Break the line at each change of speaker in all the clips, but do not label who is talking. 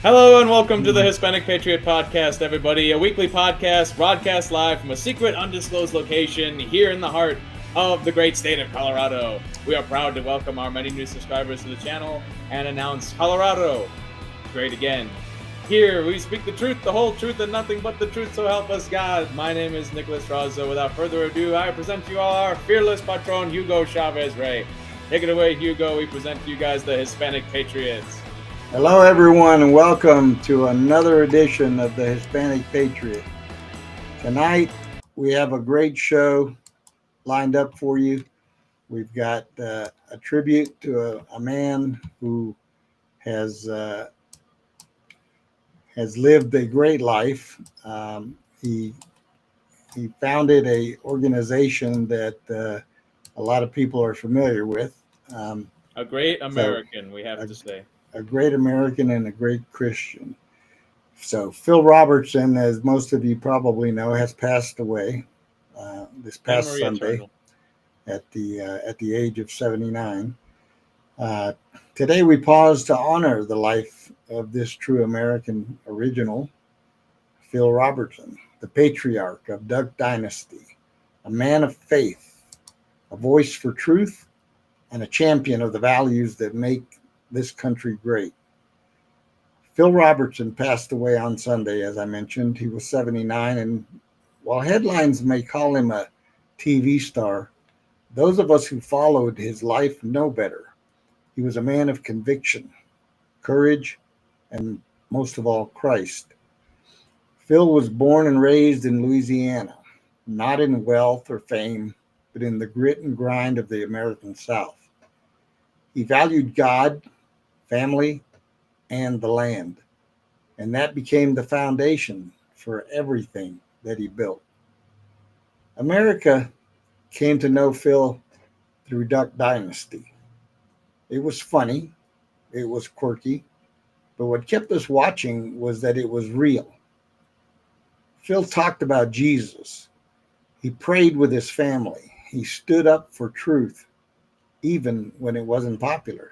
Hello and welcome to the Hispanic Patriot podcast, everybody. A weekly podcast broadcast live from a secret, undisclosed location here in the heart of the great state of Colorado. We are proud to welcome our many new subscribers to the channel and announce Colorado great again. Here we speak the truth, the whole truth, and nothing but the truth, so help us God. My name is Nicholas Razo. Without further ado, I present to you all our fearless patron, Hugo Chavez Ray. Take it away, Hugo. We present to you guys the Hispanic Patriots.
Hello, everyone, and welcome to another edition of the Hispanic Patriot. Tonight, we have a great show lined up for you. We've got a tribute to a man who has lived a great life. He founded a organization that a lot of people are familiar with.
A great American, we have to say.
A great American and a great Christian. So Phil Robertson, as most of you probably know, has passed away this past Sunday at the age of 79. Today we pause to honor the life of this true American original, Phil Robertson, the Patriarch of Duck Dynasty, a man of faith, a voice for truth, and a champion of the values that make this country great. Phil Robertson passed away on Sunday, as I mentioned. He was 79, and while headlines may call him a TV star, those of us who followed his life know better. He was a man of conviction, courage, and most of all, Christ. Phil was born and raised in Louisiana, not in wealth or fame, but in the grit and grind of the American South. He valued God, family, and the land. And that became the foundation for everything that he built. America came to know Phil through Duck Dynasty. It was funny, it was quirky, but what kept us watching was that it was real. Phil talked about Jesus. He prayed with his family. He stood up for truth, even when it wasn't popular,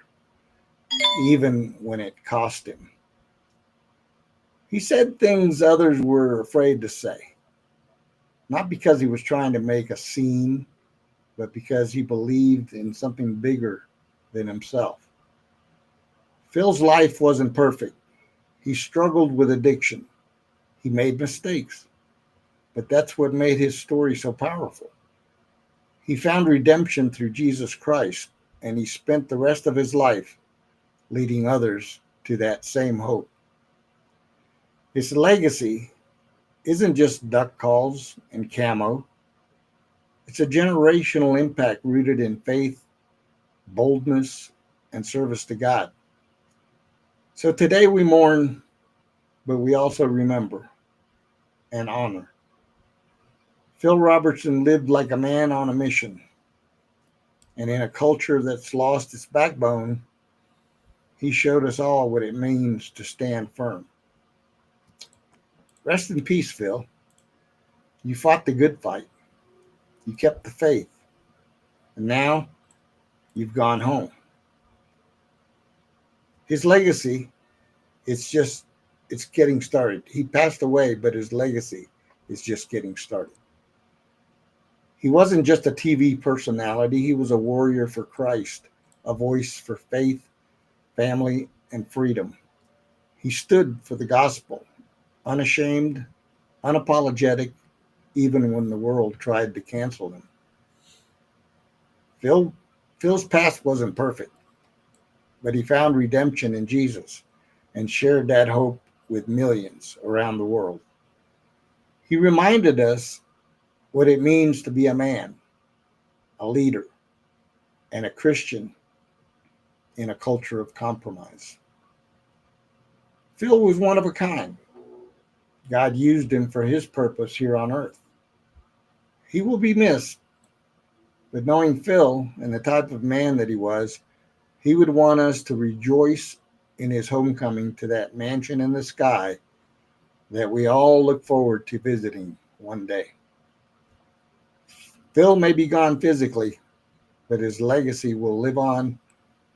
even when it cost him. He said things others were afraid to say, not because he was trying to make a scene, but because he believed in something bigger than himself. Phil's life wasn't perfect. He struggled with addiction. He made mistakes, but that's what made his story so powerful. He found redemption through Jesus Christ, and he spent the rest of his life leading others to that same hope. His legacy isn't just duck calls and camo. It's a generational impact rooted in faith, boldness, and service to God. So today we mourn, but we also remember and honor. Phil Robertson lived like a man on a mission. And in a culture that's lost its backbone, he showed us all what it means to stand firm. Rest in peace, Phil. You fought the good fight. You kept the faith. And now you've gone home. His legacy, it's getting started. He passed away, but his legacy is just getting started. He wasn't just a TV personality. He was a warrior for Christ, a voice for faith, family, and freedom. He stood for the gospel, unashamed, unapologetic, even when the world tried to cancel him. Phil's past wasn't perfect, but he found redemption in Jesus and shared that hope with millions around the world. He reminded us what it means to be a man, a leader, and a Christian in a culture of compromise. Phil was one of a kind. God used him for his purpose here on earth. He will be missed, but knowing Phil and the type of man that he was, he would want us to rejoice in his homecoming to that mansion in the sky that we all look forward to visiting one day. Phil may be gone physically, but his legacy will live on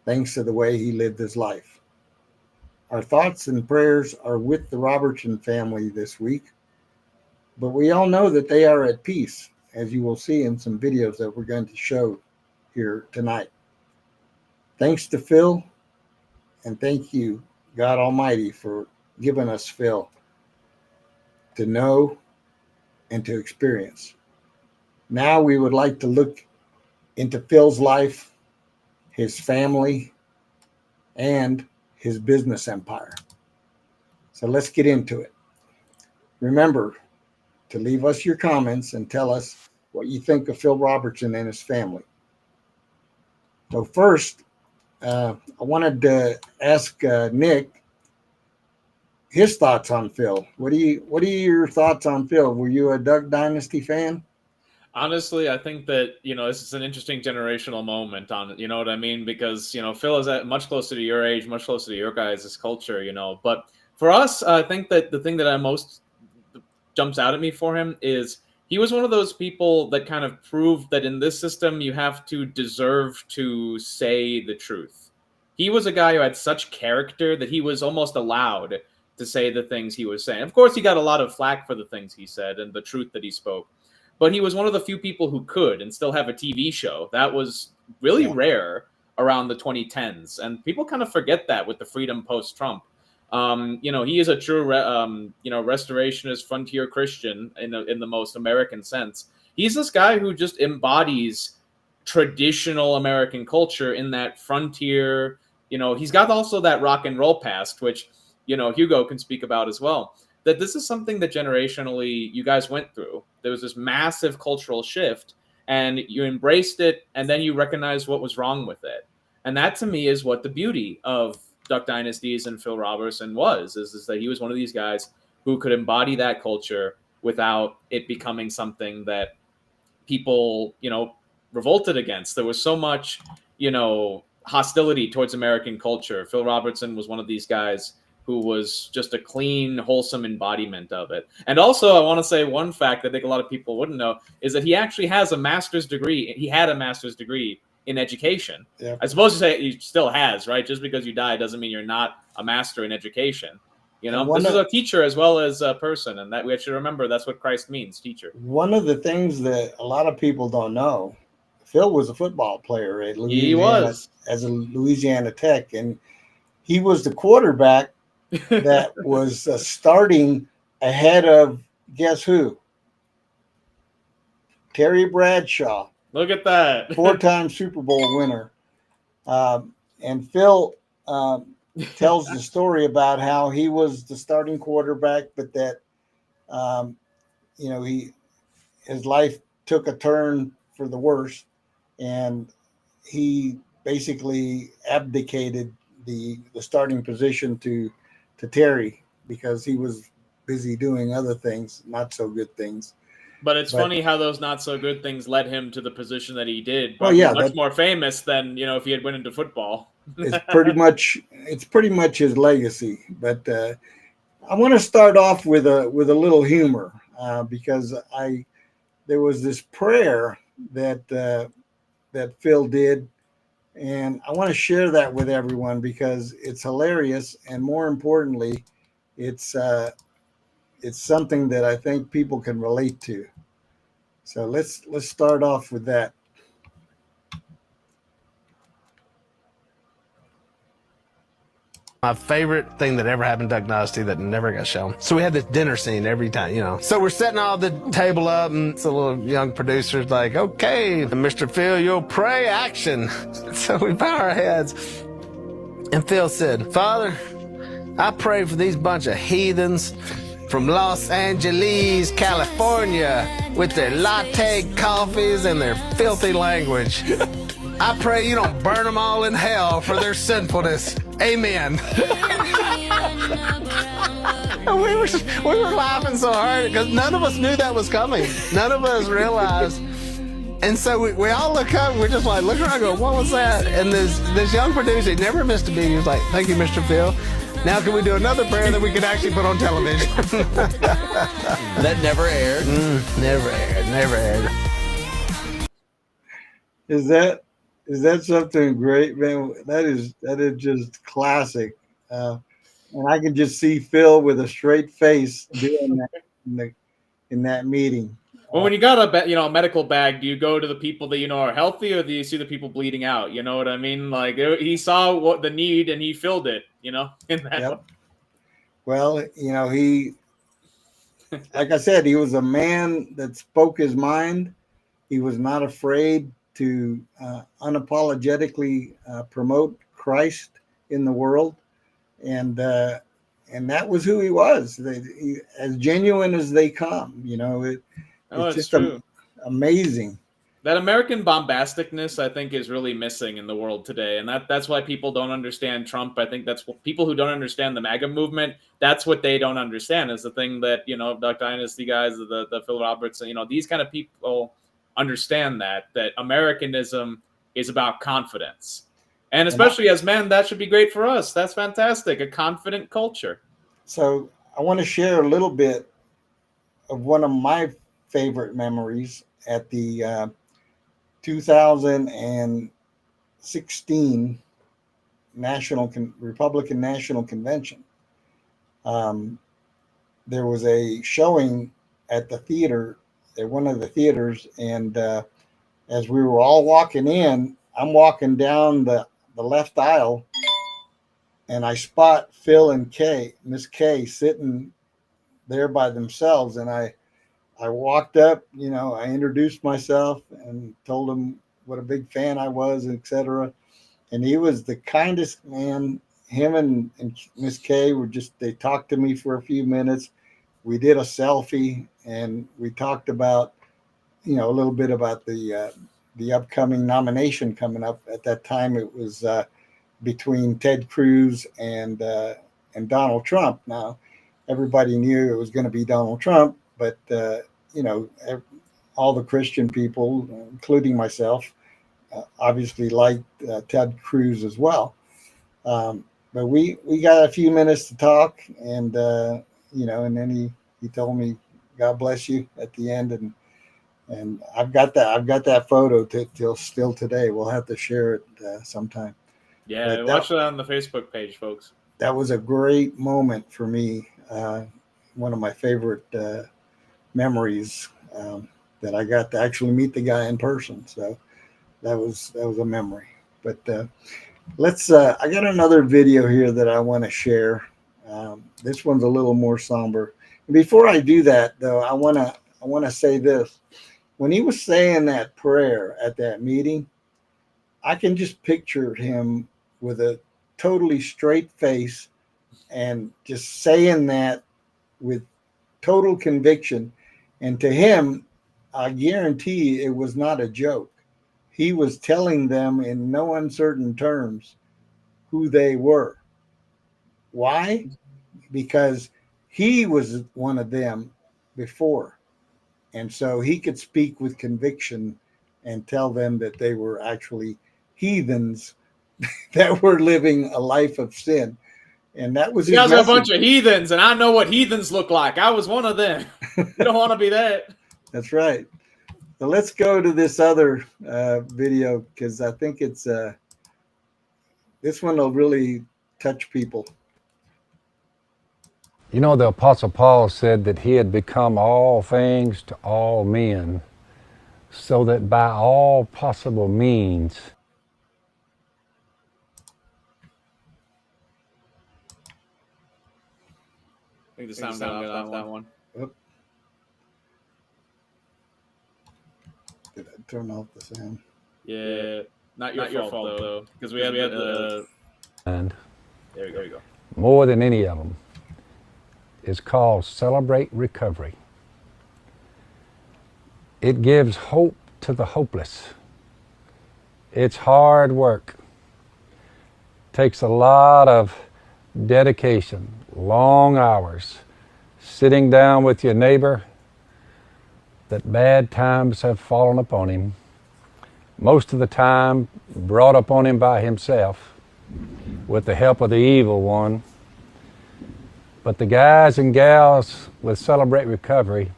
thanks to the way he lived his life. Our thoughts and prayers are with the Robertson family this week, but we all know that they are at peace, as you will see in some videos that we're going to show here tonight. Thanks to Phil, and thank you, God Almighty, for giving us Phil to know and to experience. Now we would like to look into Phil's life, his family, and his business empire. So let's get into it. Remember to leave us your comments and tell us what you think of Phil Robertson and his family. So first, I wanted to ask Nick his thoughts on Phil. What are your thoughts on Phil? Were you a Duck Dynasty fan?
Honestly, I think that, this is an interesting generational moment on it. You know what I mean? Because, Phil is much closer to your age, much closer to your guys' culture, But for us, I think that the thing that I most jumps out at me for him is he was one of those people that kind of proved that in this system, you have to deserve to say the truth. He was a guy who had such character that he was almost allowed to say the things he was saying. Of course, he got a lot of flack for the things he said and the truth that he spoke. But he was one of the few people who could and still have a TV show. That was really rare around the 2010s. And people kind of forget that with the freedom post-Trump. He is a true, restorationist frontier Christian in the most American sense. He's this guy who just embodies traditional American culture in that frontier. He's got also that rock and roll past, which, Hugo can speak about as well. That this is something that generationally you guys went through. There was this massive cultural shift and you embraced it and then you recognized what was wrong with it. And that to me is what the beauty of Duck Dynasties and Phil Robertson is that he was one of these guys who could embody that culture without it becoming something that people, revolted against. There was so much, hostility towards American culture. Phil Robertson was one of these guys who was just a clean, wholesome embodiment of it. And also, I want to say one fact that I think a lot of people wouldn't know is that he actually has a master's degree. He had a master's degree in education. Yeah. I suppose to say he still has, right? Just because you die doesn't mean you're not a master in education. This is a teacher as well as a person, and that we should remember that's what Christ means, teacher.
One of the things that a lot of people don't know, Phil was a football player at Louisiana.
He was.
As a Louisiana Tech, and he was the quarterback that was starting ahead of guess who? Terry Bradshaw.
Look at that.
4-time Super Bowl winner. And Phil tells the story about how he was the starting quarterback, but that, his life took a turn for the worse. And he basically abdicated the starting position to Terry because he was busy doing other things, not so good things.
But it's funny how those not so good things led him to the position that he did. Much more famous than if he had went into football.
It's pretty much his legacy. But I want to start off with a little humor because there was this prayer that Phil did. And I want to share that with everyone because it's hilarious, and more importantly, it's something that I think people can relate to. So let's start off with that.
My favorite thing that ever happened to Duck Dynasty that never got shown. So we had this dinner scene every time, So we're setting all the table up, and the little young producer's like, okay, Mr. Phil, you'll pray, action. So we bow our heads. And Phil said, Father, I pray for these bunch of heathens from Los Angeles, California, with their latte coffees and their filthy language. I pray you don't burn them all in hell for their sinfulness. Amen. we were laughing so hard because none of us knew that was coming. None of us realized. And so we all look up, we're just like, look around and go, what was that? And this young producer, he never missed a beat. He was like, thank you, Mr. Phil. Now can we do another prayer that we could actually put on television?
That never aired.
Never aired.
Is that something great, man? That is just classic. And I could just see Phil with a straight face doing that in that meeting.
Well, when you got a medical bag, do you go to the people that you know are healthy, or do you see the people bleeding out? You know what I mean? Like he saw what the need and he filled it. In that.
Yep. Well, he, like I said, he was a man that spoke his mind. He was not afraid to unapologetically promote Christ in the world, and that was who he was. As genuine as they come. It's just amazing.
That American bombasticness, I think, is really missing in the world today, and that's why people don't understand Trump. I think that's what people who don't understand the MAGA movement. That's what they don't understand is the thing that the Dynasty guys, the Phil Robertson, these kind of people understand that Americanism is about confidence, and especially as men, that should be great for us. That's fantastic, a confident culture.
So I want to share a little bit of one of my favorite memories at the 2016 Republican National Convention. There was a showing at the theater, at one of the theaters, and as we were all walking in, I'm walking down the left aisle, and I spot Phil and Miss Kay, sitting there by themselves, and I walked up, I introduced myself and told him what a big fan I was, etc. And he was the kindest man. Him and Miss Kay they talked to me for a few minutes. We did a selfie and we talked about, a little bit about the upcoming nomination coming up. At that time, it was between Ted Cruz and Donald Trump. Now, everybody knew it was going to be Donald Trump, but all the Christian people, including myself, obviously liked Ted Cruz as well. But we got a few minutes to talk, and and then he told me, "God bless you" at the end, and I've got that photo till still today. We'll have to share it sometime.
Yeah, watch it on the Facebook page, folks.
That was a great moment for me. One of my favorite memories that I got to actually meet the guy in person. So that was a memory. But let's. I got another video here that I want to share. This one's a little more somber. Before I do that, though, I want to say this. When he was saying that prayer at that meeting, I can just picture him with a totally straight face and just saying that with total conviction. And to him, I guarantee it was not a joke. He was telling them in no uncertain terms who they were. Why? Because he was one of them before. And so he could speak with conviction and tell them that they were actually heathens that were living a life of sin. And that was
you guys are a bunch of heathens, and I know what heathens look like. I was one of them. You don't want to be that.
That's right. So let's go to this other video, because I think it's this one will really touch people.
The Apostle Paul said that he had become all things to all men, so that by all possible means
I think the sound got off that one.
Oop. Did I turn off the sound?
Yeah, not your fault though, because we had the.
and
There you go.
more than any of them is called Celebrate Recovery. It gives hope to the hopeless. It's hard work. Takes a lot of dedication, long hours, sitting down with your neighbor that bad times have fallen upon him, most of the time brought upon him by himself with the help of the evil one. But the guys and gals with Celebrate Recovery,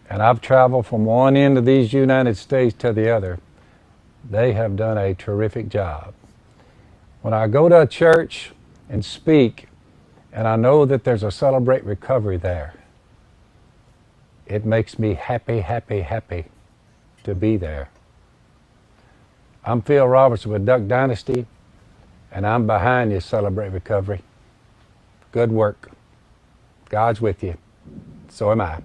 and I've traveled from one end of these United States to the other, they have done a terrific job. When I go to a church and speak, And I know that there's a Celebrate Recovery there. It makes me happy, happy, happy to be there. I'm Phil Robertson with Duck Dynasty, and I'm behind you, Celebrate Recovery. Good work. God's with you. So am I.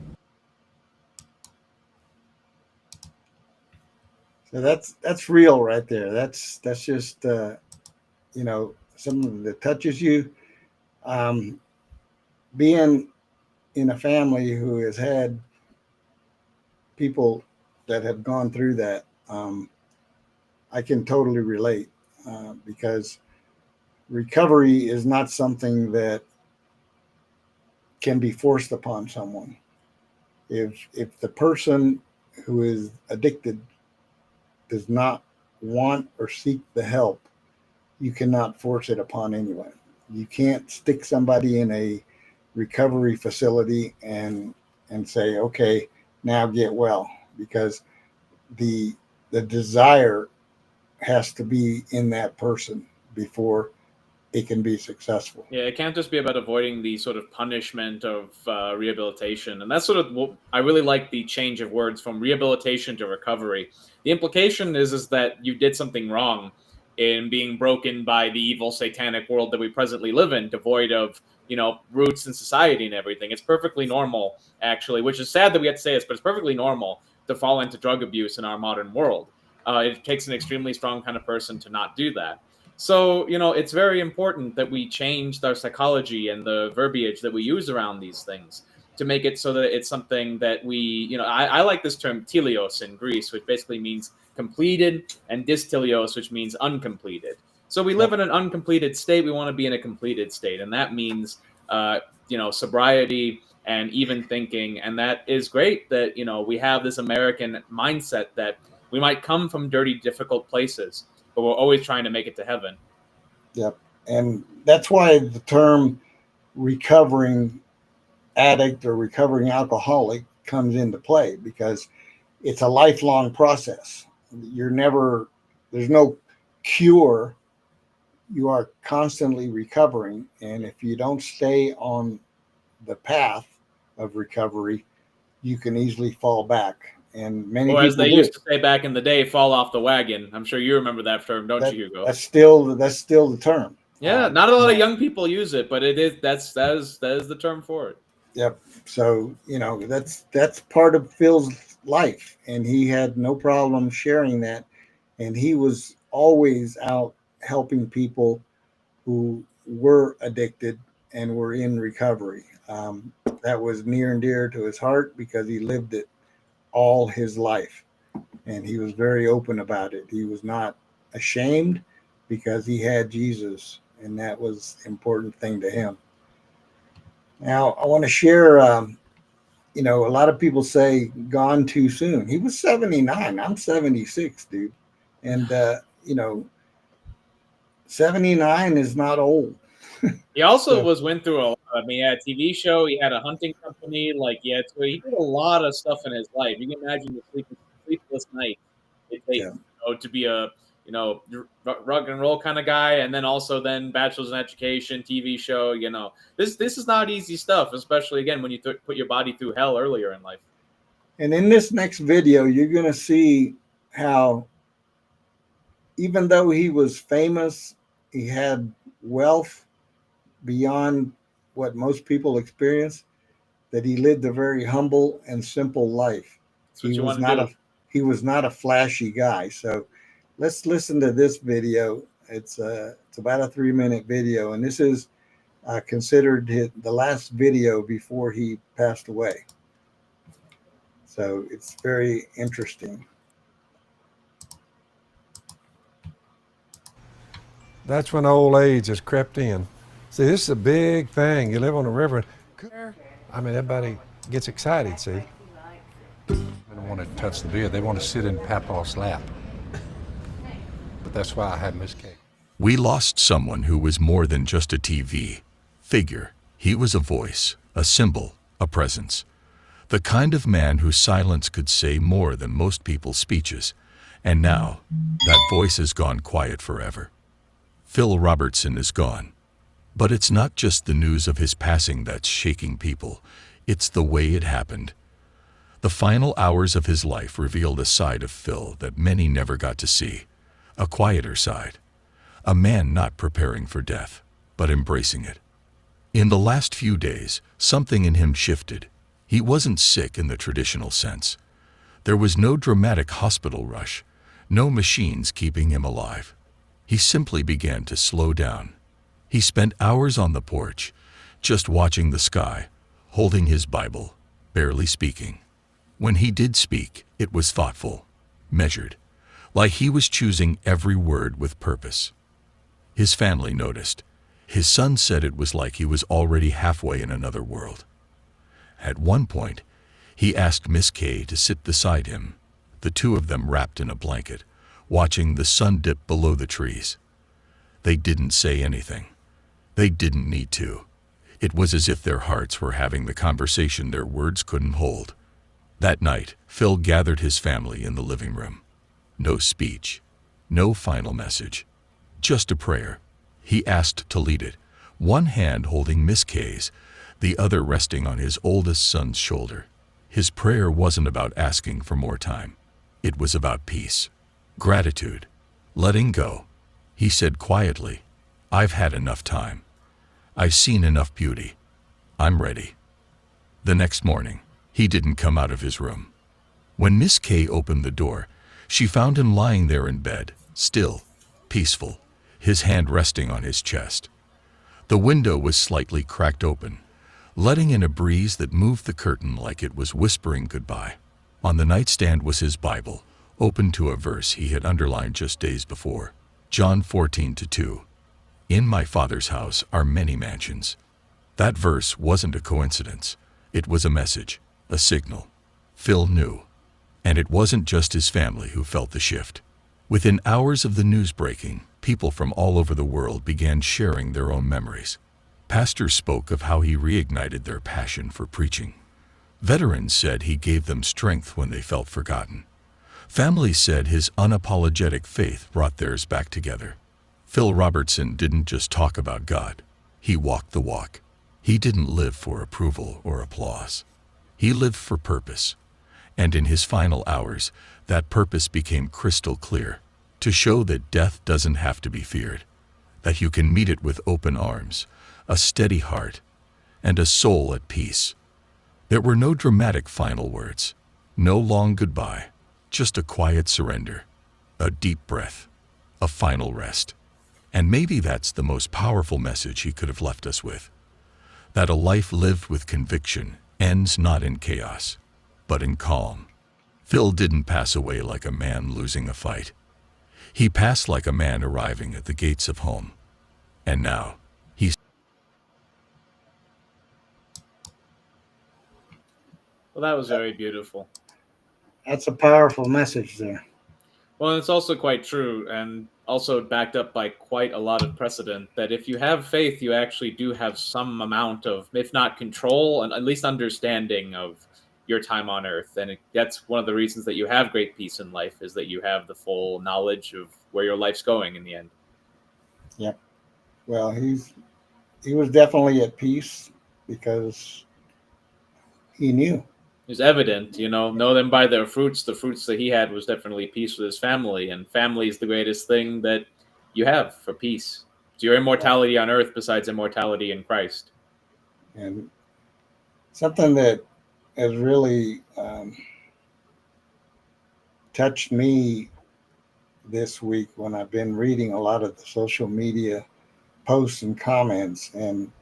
So that's real right there. That's just you know, something that touches you. Being in a family who has had people that have gone through that, I can totally relate, because recovery is not something that can be forced upon someone. If the person who is addicted does not want or seek the help, you cannot force it upon anyone. You can't stick somebody in a recovery facility and say, okay, now get well, because the desire has to be in that person before it can be successful.
Yeah, it can't just be about avoiding the sort of punishment of rehabilitation. And that's sort of what I really like, the change of words from rehabilitation to recovery. The implication is that you did something wrong in being broken by the evil satanic world that we presently live in, devoid of, you know, roots in society and everything. It's perfectly normal, actually, which is sad that we have to say this, but it's perfectly normal to fall into drug abuse in our modern world. It takes an extremely strong kind of person to not do that. So, you know, it's very important that we change our psychology and the verbiage that we use around these things to make it so that it's something that we, you know, I like this term telios in Greece, which basically means completed, and dystelios, which means uncompleted. So we live in an uncompleted state. We want to be in a completed state. And that means, you know, sobriety and even thinking. And that is great that, you know, we have this American mindset that we might come from dirty, difficult places, but we're always trying to make it to heaven.
Yep. And that's why the term recovering addict or recovering alcoholic comes into play, because it's a lifelong process. There's no cure. You are constantly recovering. And if you don't stay on the path of recovery, you can easily fall back. And many people,
or as they used to say back in the day, fall off the wagon. I'm sure you remember that term, don't you, Hugo?
That's still the term.
Yeah, not a lot of young people use it, but it is that is the term for it.
Yep. So, you know, that's part of Phil's life, and he had no problem sharing that. And he was always out helping people who were addicted and were in recovery. That was near and dear to his heart because he lived it all his life, and he was very open about it. He was not ashamed because he had Jesus, and that was the important thing to him. Now, I want to share, you know, a lot of people say gone too soon. He was 79. I'm 76, dude. And, you know, 79 is not old.
He also went through a lot. I mean, he had a TV show. He had a hunting company. Like, yeah, so he did a lot of stuff in his life. You can imagine the sleepless night it takes, you know, to be a, you know, rock and roll kind of guy, and then also then bachelor's in education, TV show. You know, this is not easy stuff, especially again when you put your body through hell earlier in life.
And in this next video, you're going to see how, even though he was famous, he had wealth beyond what most people experience, that he lived a very humble and simple life. He was not a flashy guy. So let's listen to this video. It's about a 3-minute video, and this is considered the last video before he passed away. So it's very interesting.
That's when old age has crept in. See, this is a big thing. You live on the river. I mean, everybody gets excited, see.
They don't want to touch the beer. They want to sit in Papa's lap. But that's why I had Miss Kate.
We lost someone who was more than just a TV figure. He was a voice, a symbol, a presence. The kind of man whose silence could say more than most people's speeches. And now, that voice has gone quiet forever. Phil Robertson is gone. But it's not just the news of his passing that's shaking people, it's the way it happened. The final hours of his life revealed a side of Phil that many never got to see, a quieter side, a man not preparing for death, but embracing it. In the last few days, something in him shifted. He wasn't sick in the traditional sense. There was no dramatic hospital rush, no machines keeping him alive. He simply began to slow down. He spent hours on the porch, just watching the sky, holding his Bible, barely speaking. When he did speak, it was thoughtful, measured, like he was choosing every word with purpose. His family noticed. His son said it was like he was already halfway in another world. At one point, he asked Miss Kay to sit beside him, the two of them wrapped in a blanket, watching the sun dip below the trees. They didn't say anything. They didn't need to. It was as if their hearts were having the conversation their words couldn't hold. That night, Phil gathered his family in the living room. No speech, no final message, just a prayer. He asked to lead it, one hand holding Miss Kay's, the other resting on his oldest son's shoulder. His prayer wasn't about asking for more time. It was about peace, gratitude, letting go. He said quietly, "I've had enough time. I've seen enough beauty. I'm ready." The next morning, he didn't come out of his room. When Miss Kay opened the door, she found him lying there in bed, still, peaceful, his hand resting on his chest. The window was slightly cracked open, letting in a breeze that moved the curtain like it was whispering goodbye. On the nightstand was his Bible, open to a verse he had underlined just days before, John 14:2. "In my Father's house are many mansions." That verse wasn't a coincidence. It was a message, a signal. Phil knew. And it wasn't just his family who felt the shift. Within hours of the news breaking, people from all over the world began sharing their own memories. Pastors spoke of how he reignited their passion for preaching. Veterans said he gave them strength when they felt forgotten. Families said his unapologetic faith brought theirs back together. Phil Robertson didn't just talk about God. He walked the walk. He didn't live for approval or applause. He lived for purpose. And in his final hours, that purpose became crystal clear, to show that death doesn't have to be feared, that you can meet it with open arms, a steady heart, and a soul at peace. There were no dramatic final words, no long goodbye, just a quiet surrender, a deep breath, a final rest. And maybe that's the most powerful message he could have left us with, that a life lived with conviction ends not in chaos, but in calm. Phil didn't pass away like a man losing a fight. He passed like a man arriving at the gates of home. And now, he's...
Well, that was very beautiful.
That's a powerful message there.
Well, it's also quite true, and also backed up by quite a lot of precedent, that if you have faith, you actually do have some amount of, if not control, and at least understanding of your time on earth. And that's one of the reasons that you have great peace in life, is that you have the full knowledge of where your life's going in the end.
Yep. Well, he was definitely at peace because he knew.
It's evident, know them by their fruits. The fruits that he had was definitely peace with his family, and family is the greatest thing that you have for peace. It's your immortality on earth besides immortality in Christ.
And something that has really touched me this week when I've been reading a lot of the social media posts and comments, and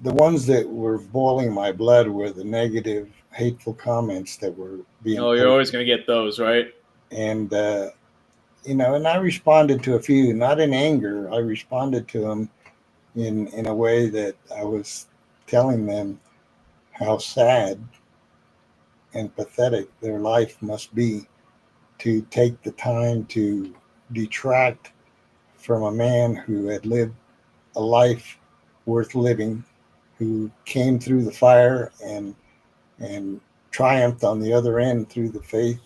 the ones that were boiling my blood were the negative, hateful comments that were being
Oh, you're always going to get those, right?
And and I responded to a few, not in anger. I responded to them in a way that I was telling them how sad and pathetic their life must be to take the time to detract from a man who had lived a life worth living, who came through the fire and triumphed on the other end through the faith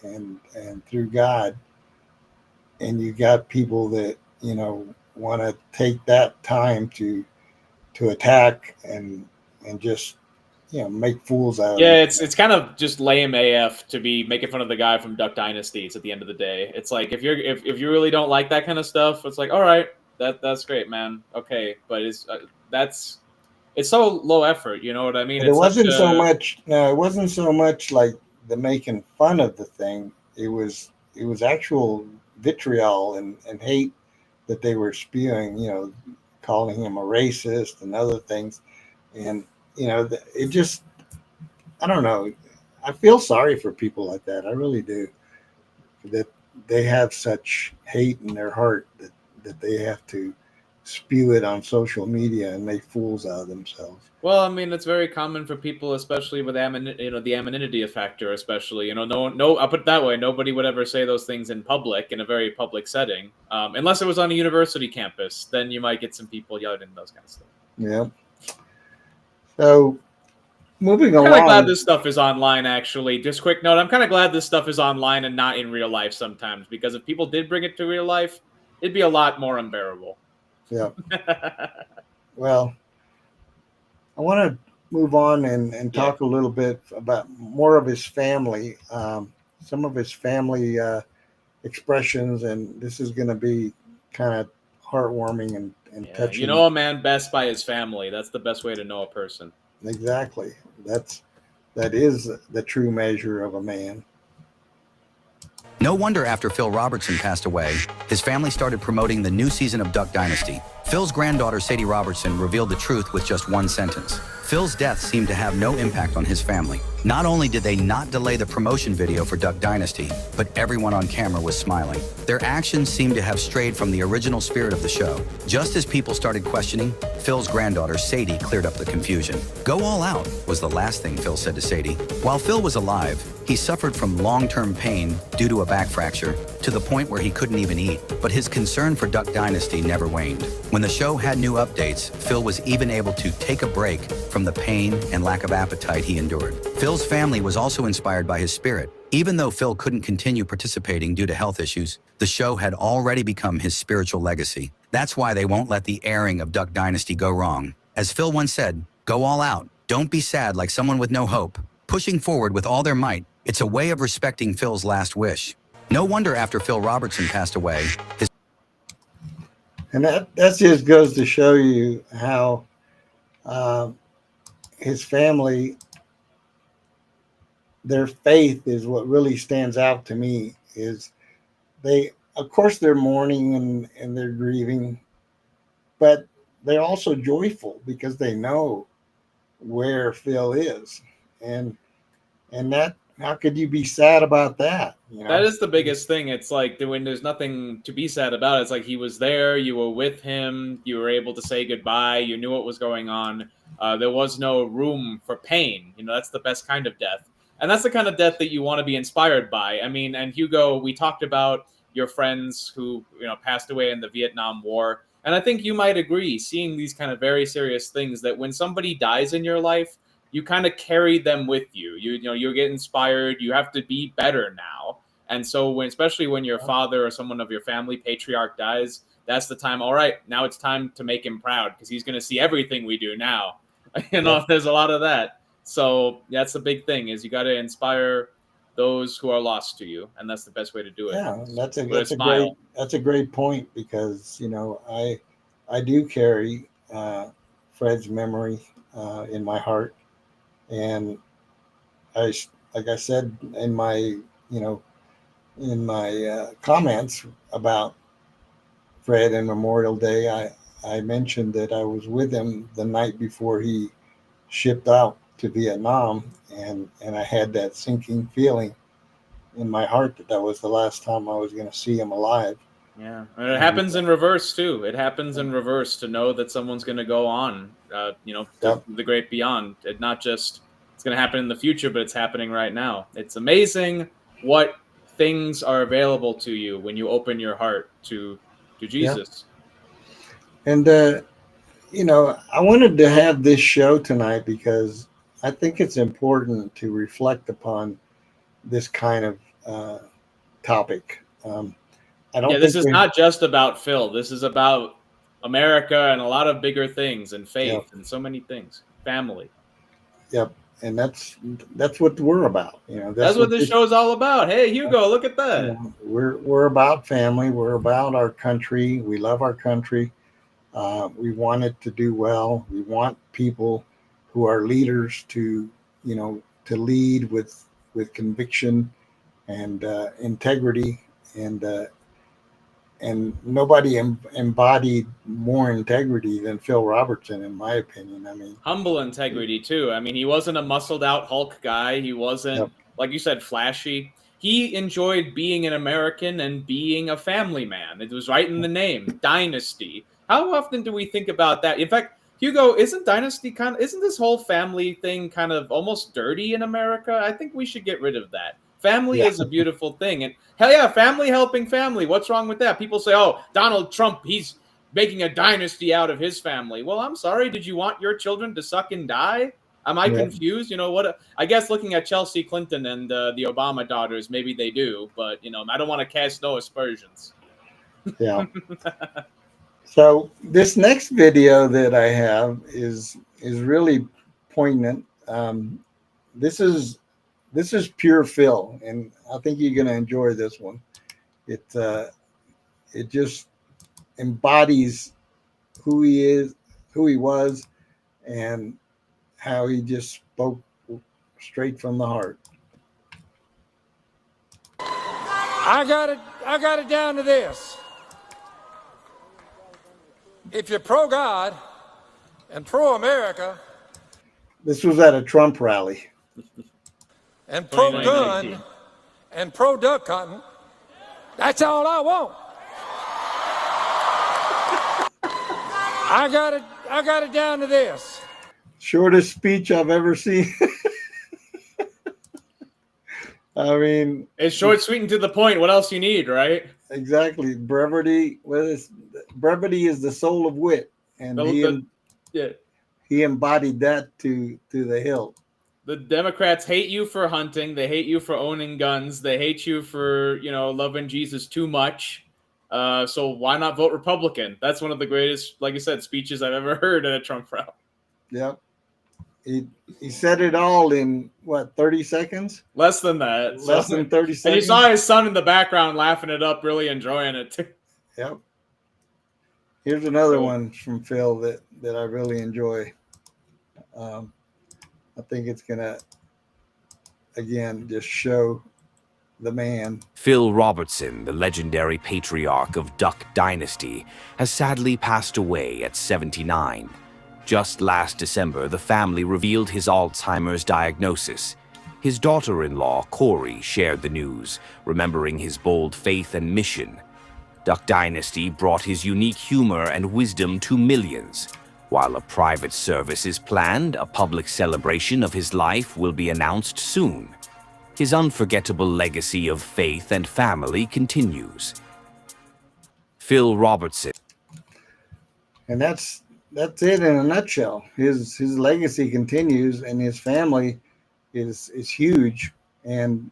and through God. And you got people that want to take that time to attack and just make fools out of
Yeah,
them.
it's kind of just lame AF to be making fun of the guy from Duck Dynasties at the end of the day. It's like if you really don't like that kind of stuff, it's like, all right, that's great, man. Okay, but it's so low effort. You know what I mean?
But it
It's
wasn't so much. No, it wasn't so much like the making fun of the thing. It was actual vitriol and hate that they were spewing. Calling him a racist and other things, and it just, I don't know. I feel sorry for people like that. I really do. That they have such hate in their heart that they have to spew it on social media and make fools out of themselves.
Well, I mean, it's very common for people, especially with the anonymity factor, especially. No, I'll put it that way. Nobody would ever say those things in public, in a very public setting, unless it was on a university campus. Then you might get some people yelling those kind of stuff.
Yeah. So, moving
I'm
along.
kind of glad this stuff is online, actually. Just quick note, I'm kind of glad this stuff is online and not in real life sometimes, because if people did bring it to real life, it'd be a lot more unbearable.
Yeah. Well, I want to move on and talk a little bit about more of his family, some of his family expressions, and this is going to be kind of heartwarming and touching.
You know a man best by his family. That's the best way to know a person.
Exactly. That is the true measure of a man.
No wonder after Phil Robertson passed away, his family started promoting the new season of Duck Dynasty. Phil's granddaughter, Sadie Robertson, revealed the truth with just one sentence. Phil's death seemed to have no impact on his family. Not only did they not delay the promotion video for Duck Dynasty, but everyone on camera was smiling. Their actions seemed to have strayed from the original spirit of the show. Just as people started questioning, Phil's granddaughter, Sadie, cleared up the confusion. "Go all out," was the last thing Phil said to Sadie. While Phil was alive, he suffered from long-term pain due to a back fracture, to the point where he couldn't even eat. But his concern for Duck Dynasty never waned. When the show had new updates, Phil was even able to take a break from the pain and lack of appetite he endured. Phil's family was also inspired by his spirit. Even though Phil couldn't continue participating due to health issues, the show had already become his spiritual legacy. That's why they won't let the airing of Duck Dynasty go wrong. As Phil once said, "Go all out. Don't be sad like someone with no hope. Pushing forward with all their might, it's a way of respecting Phil's last wish." No wonder after Phil Robertson passed away,
And that just goes to show you how his family, their faith is what really stands out to me. Is they, of course, they're mourning and they're grieving, but they're also joyful because they know where Phil is, and that, how could you be sad about that?
That is the biggest thing. It's like when there's nothing to be sad about. It's like he was there, you were with him, you were able to say goodbye, you knew what was going on. There was no room for pain. That's the best kind of death. And that's the kind of death that you want to be inspired by. I mean, and Hugo, we talked about your friends who, passed away in the Vietnam War. And I think you might agree, seeing these kind of very serious things, that when somebody dies in your life, you kind of carry them with you. You get inspired. You have to be better now. And so especially when your father or someone of your family, Patriarch, dies, that's the time. All right, now it's time to make him proud because he's going to see everything we do now. There's a lot of that. So that's the big thing, is you got to inspire those who are lost to you. And that's the best way to do it.
Yeah, that's a great point, because, I do carry Fred's memory in my heart. And like I said in my, comments about Fred and Memorial Day, I mentioned that I was with him the night before he shipped out to Vietnam, and I had that sinking feeling in my heart that was the last time I was going to see him alive.
Yeah, and it happens in reverse too. It happens in reverse, to know that someone's going to go on, to the great beyond. It's not just it's going to happen in the future, but it's happening right now. It's amazing what things are available to you when you open your heart to Jesus.
Yeah. And I wanted to have this show tonight because I think it's important to reflect upon this kind of topic. This
is not just about Phil. This is about America and a lot of bigger things and faith and so many things. Family.
Yep. And that's what we're about.
That's what this show's all about. Hey, Hugo, look at that.
We're about family. We're about our country. We love our country. We want it to do well. We want people who are leaders to lead with conviction and integrity, and nobody embodied more integrity than Phil Robertson, in my opinion. I mean,
humble integrity too. I mean, he wasn't a muscled out Hulk guy. He wasn't, like you said, flashy. He enjoyed being an American and being a family man. It was right in the name, Dynasty. How often do we think about that? In fact, Hugo, isn't this whole family thing kind of almost dirty in America? I think we should get rid of that. Family is a beautiful thing. And hell yeah, family helping family. What's wrong with that? People say, oh, Donald Trump, he's making a dynasty out of his family. Well, I'm sorry. Did you want your children to suck and die? Am I confused? I guess looking at Chelsea Clinton and the Obama daughters, maybe they do. But, I don't want to cast no aspersions.
Yeah. So this next video that I have is really poignant. This is pure Phil, and I think you're going to enjoy this one. It just embodies who he is, who he was, and how he just spoke straight from the heart.
I got it down to this. If you're pro-God and pro-America.
This was at a Trump rally.
And pro-gun and pro-duck hunting, that's all I want. I got it down to this.
Shortest speech I've ever seen. I mean,
it's short, sweet, and to the point. What else you need, right?
Exactly. Brevity. Brevity is the soul of wit, and he embodied that to the hilt.
The Democrats hate you for hunting. They hate you for owning guns. They hate you for loving Jesus too much. So why not vote Republican? That's one of the greatest, like I said, speeches I've ever heard at a Trump rally.
Yep. He said it all in, 30 seconds?
Less than that.
Less than 30 seconds.
And you saw his son in the background laughing it up, really enjoying it too.
Yep. Here's another one from Phil that I really enjoy. I think it's going to, again, just show the man.
Phil Robertson, the legendary patriarch of Duck Dynasty, has sadly passed away at 79. Just last December, the family revealed his Alzheimer's diagnosis. His daughter-in-law, Corey, shared the news, remembering his bold faith and mission. Duck Dynasty brought his unique humor and wisdom to millions. While a private service is planned, a public celebration of his life will be announced soon. His unforgettable legacy of faith and family continues. Phil Robertson.
And that's it in a nutshell. His legacy continues, and his family is huge, and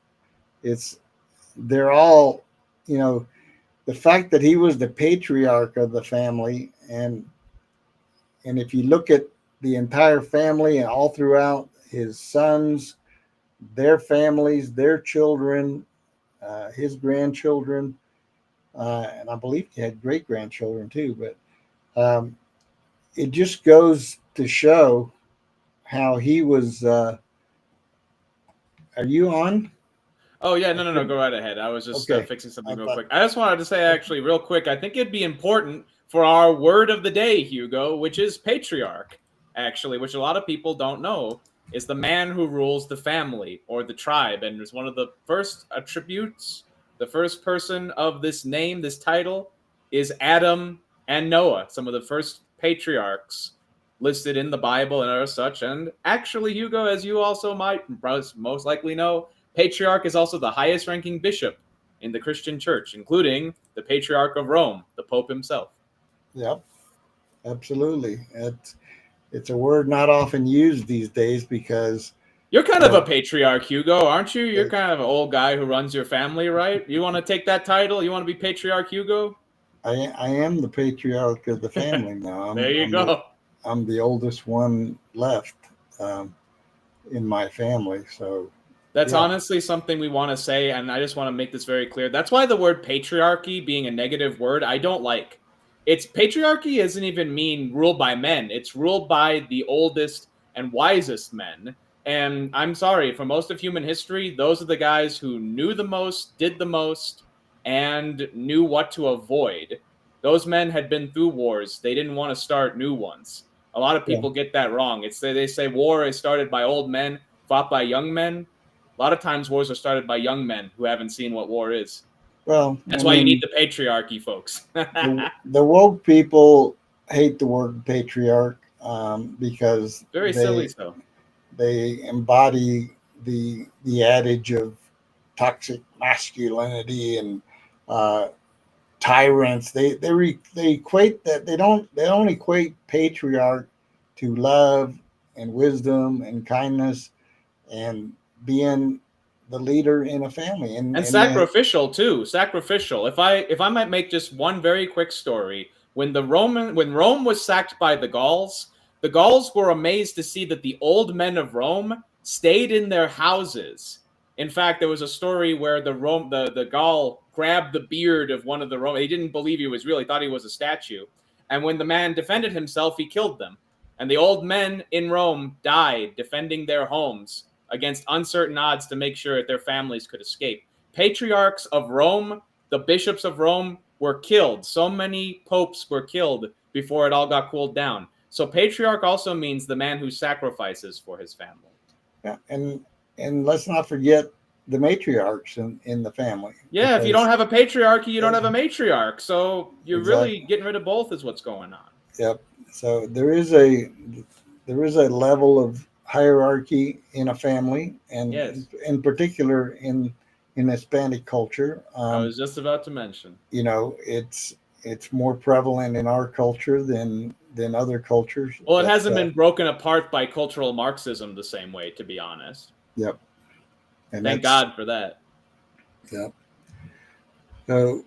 they're all, the fact that he was the patriarch of the family, and if you look at the entire family and all throughout, his sons, their families, their children, his grandchildren, and I believe he had great grandchildren too, but it just goes to show how he was. Are you on?
Oh, yeah. No. Go right ahead. I was just fixing something real quick. I just wanted to say, actually, real quick, I think it'd be important for our word of the day, Hugo, which is patriarch, actually, which a lot of people don't know, is the man who rules the family or the tribe. And it's one of the first attributes, the first person of this name, this title, is Adam and Noah, some of the first patriarchs listed in the Bible and as such. And actually, Hugo, as you also might most likely know, patriarch is also the highest ranking bishop in the Christian church, including the Patriarch of Rome, the Pope himself.
Yep, absolutely. It's a word not often used these days because...
You're kind of a patriarch, Hugo, aren't you? You're kind of an old guy who runs your family, right? You want to take that title? You want to be Patriarch Hugo?
I am the patriarch of the family now.
There you go.
I'm the oldest one left in my family. So
that's honestly something we want to say, and I just want to make this very clear. That's why the word patriarchy being a negative word, I don't like. It's patriarchy doesn't even mean ruled by men. It's ruled by the oldest and wisest men. And I'm sorry, for most of human history, those are the guys who knew the most, did the most, and knew what to avoid. Those men had been through wars. They didn't want to start new ones. A lot of people get that wrong. They say war is started by old men, fought by young men. A lot of times wars are started by young men who haven't seen what war is.
Well,
that's why you need the patriarchy, folks.
the woke people hate the word patriarch because
very silly. So
they embody the adage of toxic masculinity and tyrants. They equate that they don't equate patriarch to love and wisdom and kindness and being the leader in a family and
sacrificial too. Sacrificial. If I might make just one very quick story, when Rome was sacked by the Gauls were amazed to see that the old men of Rome stayed in their houses. In fact, there was a story where the Gaul grabbed the beard of one of the Romans. He didn't believe he was real. He thought he was a statue. And when the man defended himself, he killed them. And the old men in Rome died defending their homes against uncertain odds to make sure that their families could escape. Patriarchs of Rome, the bishops of Rome, were killed. So many popes were killed before it all got cooled down. So patriarch also means the man who sacrifices for his family.
Yeah, and let's not forget the matriarchs in the family.
Yeah, if you don't have a patriarchy, you don't have a matriarch. So you're really getting rid of both is what's going on.
Yep. So there is a level of hierarchy in a family, and in particular in Hispanic culture.
I was just about to mention.
It's more prevalent in our culture than other cultures.
Well, it hasn't been broken apart by cultural Marxism the same way, to be honest.
Yep. And
thank God for that.
Yep. So,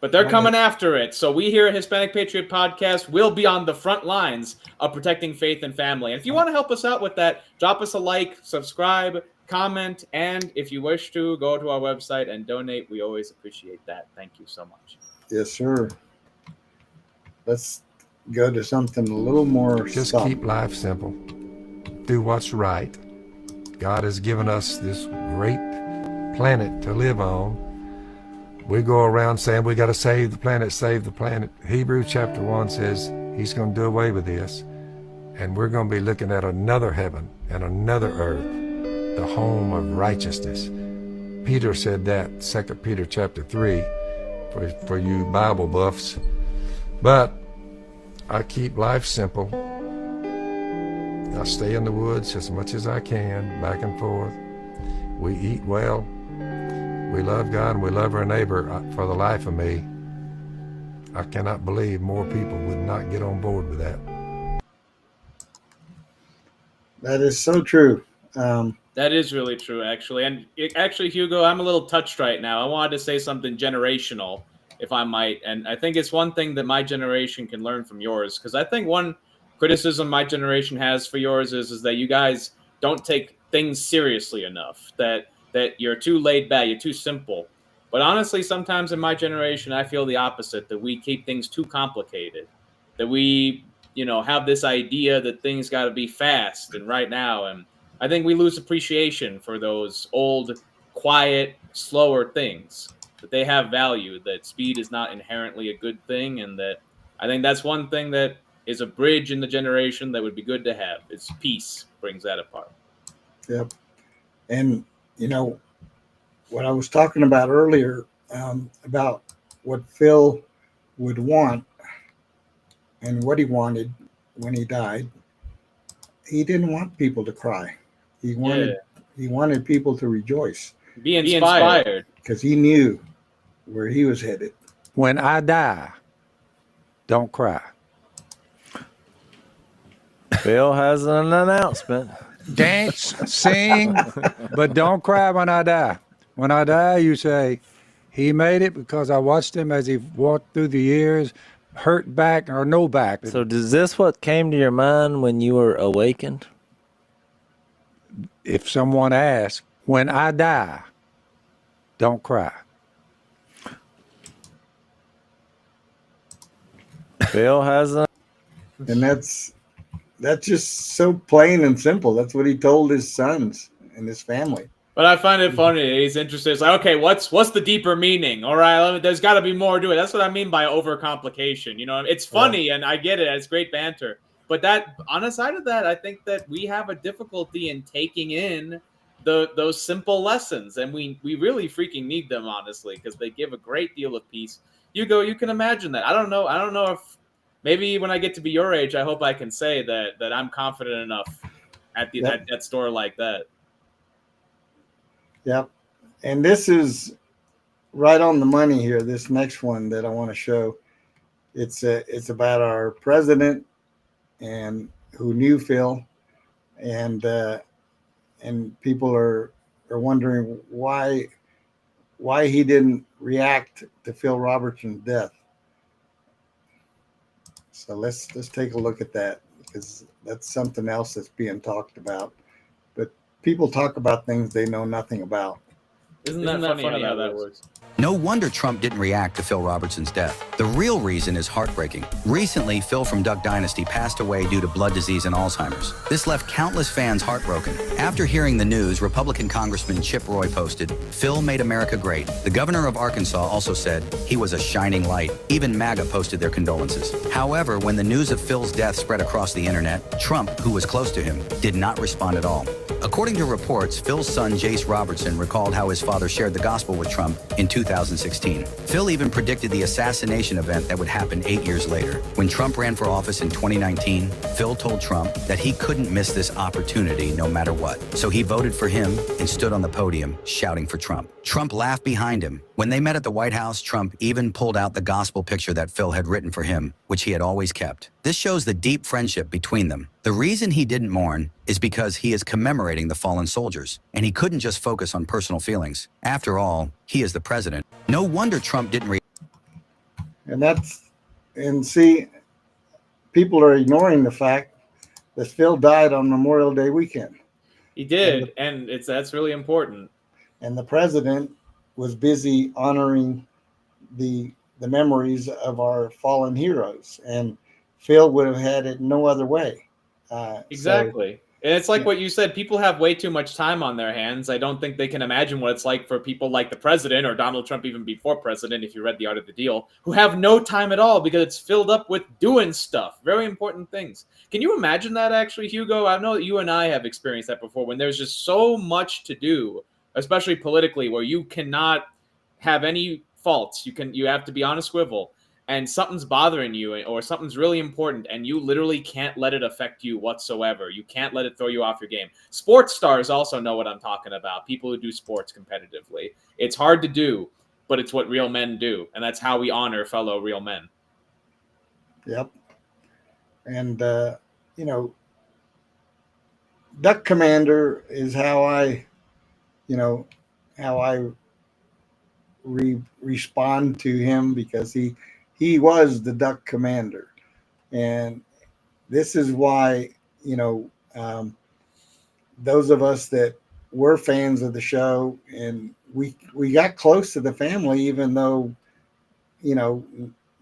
but they're coming after it. So we here at Hispanic Patriot Podcast will be on the front lines of protecting faith and family. And if you want to help us out with that, drop us a like, subscribe, comment, and if you wish to, go to our website and donate. We always appreciate that. Thank you so much.
Yes, sir. Let's go to something a little more.
Just keep life simple. Do what's right. God has given us this great planet to live on. We go around saying we got to save the planet, save the planet. Hebrews chapter 1 says he's going to do away with this. And we're going to be looking at another heaven and another earth, the home of righteousness. Peter said that, 2 Peter chapter 3, for you Bible buffs. But I keep life simple. I stay in the woods as much as I can, back and forth. We eat well. We love God and we love our neighbor. For the life of me, I cannot believe more people would not get on board with that.
That is so true.
That is really true, actually. And actually, Hugo, I'm a little touched right now. I wanted to say something generational, if I might. And I think it's one thing that my generation can learn from yours. Because I think one criticism my generation has for yours is that you guys don't take things seriously enough. That you're too laid back, you're too simple. But honestly, sometimes in my generation, I feel the opposite, that we keep things too complicated. That we, have this idea that things got to be fast and right now. And I think we lose appreciation for those old, quiet, slower things. That they have value, that speed is not inherently a good thing. And that I think that's one thing that is a bridge in the generation that would be good to have. It's peace brings that apart.
Yep. And what I was talking about earlier about what Phil would want and what he wanted when he died, he didn't want people to cry. He wanted people to rejoice.
Be inspired.
Because he knew where he was headed.
When I die, don't cry.
Phil has an announcement.
Dance, sing, but don't cry when I die. When I die, you say,
He made it because I watched him as he walked through the years, hurt back or no back.
So is this what came to your mind when you were awakened?
If someone asks, when I die, don't cry.
Phil has a...
And that's just so plain and simple. That's what he told his sons and his family.
But I find it funny. He's interested. It's like, okay, what's the deeper meaning? All right, there's got to be more to it. That's what I mean by overcomplication. You know, it's funny, and I get it. It's great banter. But that, on the side of that, I think that we have a difficulty in taking in those simple lessons, and we really freaking need them, honestly, because they give a great deal of peace. Hugo, you can imagine that. I don't know if maybe when I get to be your age, I hope I can say that I'm confident enough at that store like that.
Yep. And this is right on the money here. This next one that I want to show, it's about our president and who knew Phil, and people are wondering why he didn't react to Phil Robertson's death. So let's take a look at that, because that's something else that's being talked about. But people talk about things they know nothing about.
Isn't that funny how that works?
No wonder Trump didn't react to Phil Robertson's death. The real reason is heartbreaking. Recently, Phil from Duck Dynasty passed away due to blood disease and Alzheimer's. This left countless fans heartbroken. After hearing the news, Republican Congressman Chip Roy posted, "Phil made America great." The governor of Arkansas also said he was a shining light. Even MAGA posted their condolences. However, when the news of Phil's death spread across the internet, Trump, who was close to him, did not respond at all. According to reports, Phil's son Jace Robertson recalled how his father shared the gospel with Trump in 2016. Phil even predicted the assassination event that would happen 8 years later. When Trump ran for office in 2019, Phil told Trump that he couldn't miss this opportunity no matter what. So he voted for him and stood on the podium shouting for Trump. Trump laughed behind him. When they met at the White House, Trump even pulled out the gospel picture that Phil had written for him, which he had always kept. This shows the deep friendship between them. The reason he didn't mourn is because he is commemorating the fallen soldiers, and he couldn't just focus on personal feelings. After all, he is the president. No wonder Trump didn't
And see, people are ignoring the fact that Phil died on Memorial Day weekend.
He did, and that's really important.
And the president was busy honoring the memories of our fallen heroes, and Phil would have had it no other way.
Exactly. And it's like what you said, people have way too much time on their hands. I don't think they can imagine what it's like for people like the president or Donald Trump, even before president, if you read The Art of the Deal, who have no time at all because it's filled up with doing stuff, very important things. Can you imagine that, actually, Hugo? I know that you and I have experienced that before, when there's just so much to do, especially politically, where you cannot have any faults. You have to be on a swivel, and something's bothering you or something's really important, and you literally can't let it affect you whatsoever. You can't let it throw you off your game. Sports stars also know what I'm talking about, people who do sports competitively. It's hard to do, but it's what real men do, and that's how we honor fellow real men.
Yep. And, Duck Commander is how I respond to him, because he was the Duck Commander. And this is why, those of us that were fans of the show, and we got close to the family, even though,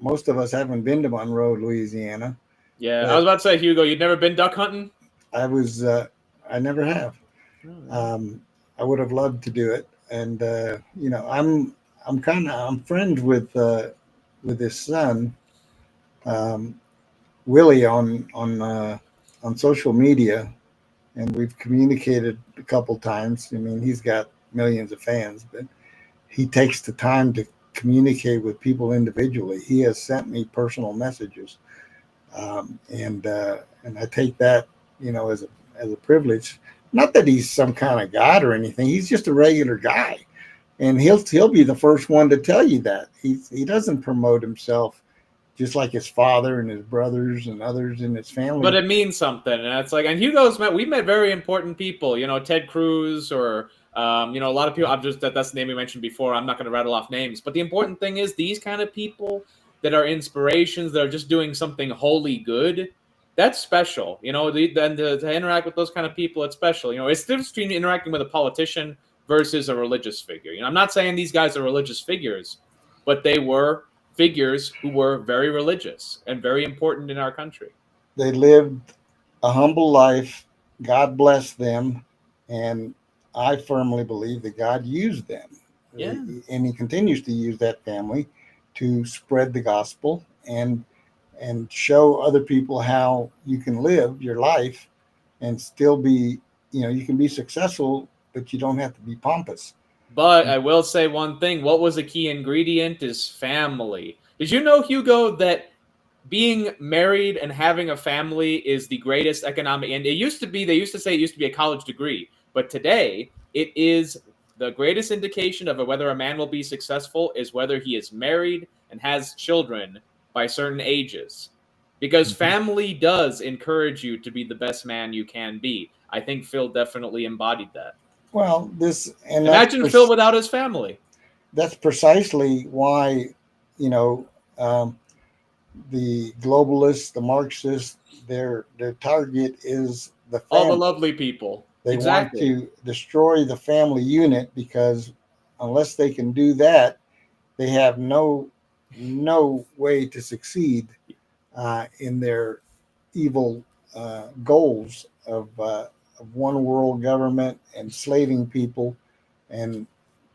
most of us haven't been to Monroe, Louisiana.
Yeah, I was about to say, Hugo, you'd never been duck hunting?
I never have. I would have loved to do it. And, I'm friends with his son, Willie, on social media, and we've communicated a couple times. I mean, he's got millions of fans, but he takes the time to communicate with people individually. He has sent me personal messages, and I take that, as a privilege. Not that he's some kind of god or anything. He's just a regular guy. And he'll be the first one to tell you that. He doesn't promote himself just like his father and his brothers and others in his family.
But it means something. And it's like, and we've met very important people, Ted Cruz or You know, a lot of people, that's the name we mentioned before. I'm not going to rattle off names, but the important thing is these kind of people that are inspirations, that are just doing something wholly good, that's special. You know, then to interact with those kind of people, it's special. You know, it's the difference between interacting with a politician versus a religious figure. You know, I'm not saying these guys are religious figures, but they were figures who were very religious and very important in our country.
They lived a humble life. God blessed them, and I firmly believe that God used them.
Yeah.
And he continues to use that family to spread the gospel and show other people how you can live your life and still be, you know, you can be successful, but you don't have to be pompous.
But I will say one thing. What was a key ingredient is family. Did you know, Hugo, that being married and having a family is the greatest economic, and they used to say it used to be a college degree, but today it is the greatest indication of whether a man will be successful is whether he is married and has children by certain ages. Because family does encourage you to be the best man you can be. I think Phil definitely embodied that.
Well,
imagine Phil without his family.
That's precisely why, you know, the globalists, the Marxists, their target is the family.
All the lovely people.
They want to destroy the family unit, because unless they can do that, they have no way to succeed in their evil goals of one world government, enslaving people, and